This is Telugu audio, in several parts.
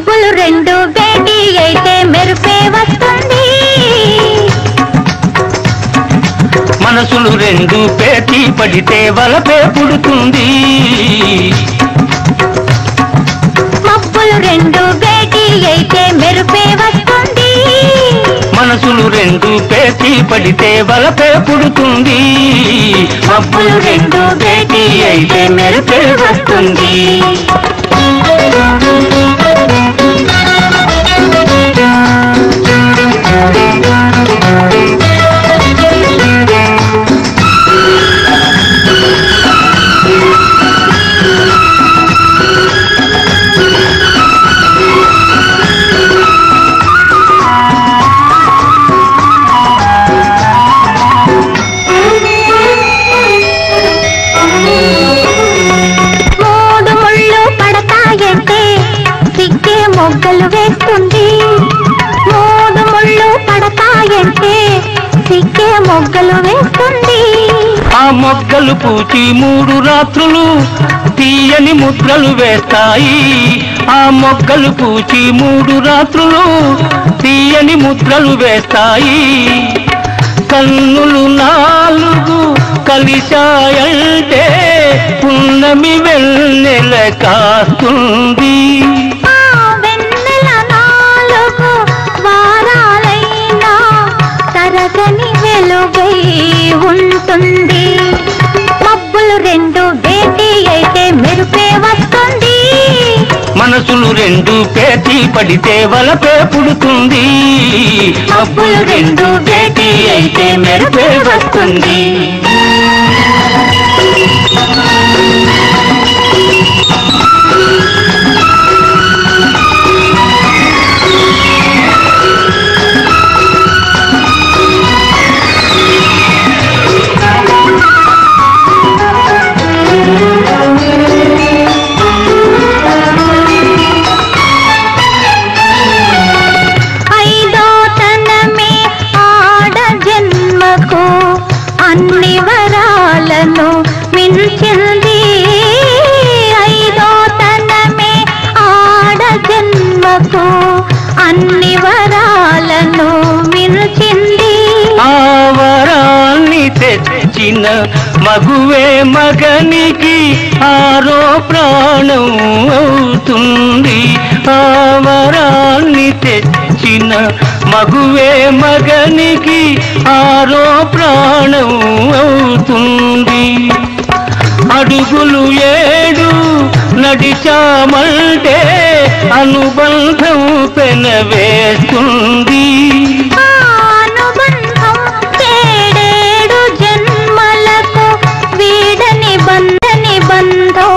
మబ్బులు రెండు భేటీ అయితే మెరుపే వస్తుంది మనసులు రెండు పేటీ పడితే వలపే పుడుతుంది మబ్బులు రెండు భేటీ అయితే మెరుపే వస్తుంది మనసులు రెండు పేటీ పడితే వలపే పుడుతుంది మబ్బులు రెండు భేటీ అయితే మెరుపే వస్తుంది మొగ్గలు వేస్తుంది మూడు ముళ్ళు పడతాయంటే సిక్కే మొగ్గలు వేస్తుంది ఆ మొగ్గలు పూచి 3 రాత్రులు తీయని ముద్రలు వేస్తాయి ఆ మొగ్గలు పూచి 3 రాత్రులు తీయని ముద్రలు వేస్తాయి కన్నులు 4 కలిశాయంటే పున్నమి వెన్నెల కాస్తుంది ఉంటుంది మబ్బులు రెండు భేటీ అయితే మెరుపే వస్తుంది మనసులు రెండు పేటీ పడితే వలపే పుడుతుంది మబ్బులు రెండు భేటీ అయితే మెరుపే వస్తుంది అన్ని వరాలను మించింది ఐదో తనమే ఆడ జన్మకు అన్ని వరాలను మించింది ఆ వరాన్ని తెచ్చిన మగువే మగనికి ఆరో ప్రాణం అవుతుంది ఆ వరాన్ని తెచ్చిన మగువే మగనికి ఆరో ప్రాణం అవుతుంది అడుగులు 7 నడిచామంటే అనుబంధం పెనవేస్తుంది అనుబంధం 7 జన్మలకు వీడని బంధని బంధం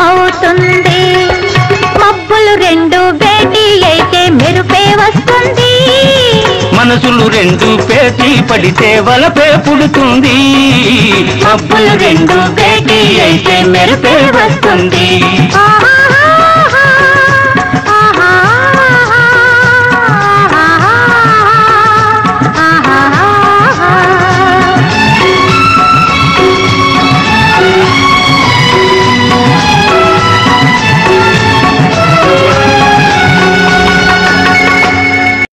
అవుతుంది మబ్బులు రెండు భేటీ అయితే మెరుపే వస్తుంది మనసులు రెండు పేటీ పడితే వలపే పుడుతుంది మబ్బులు రెండు భేటీ అయితే మెరుపే వస్తుంది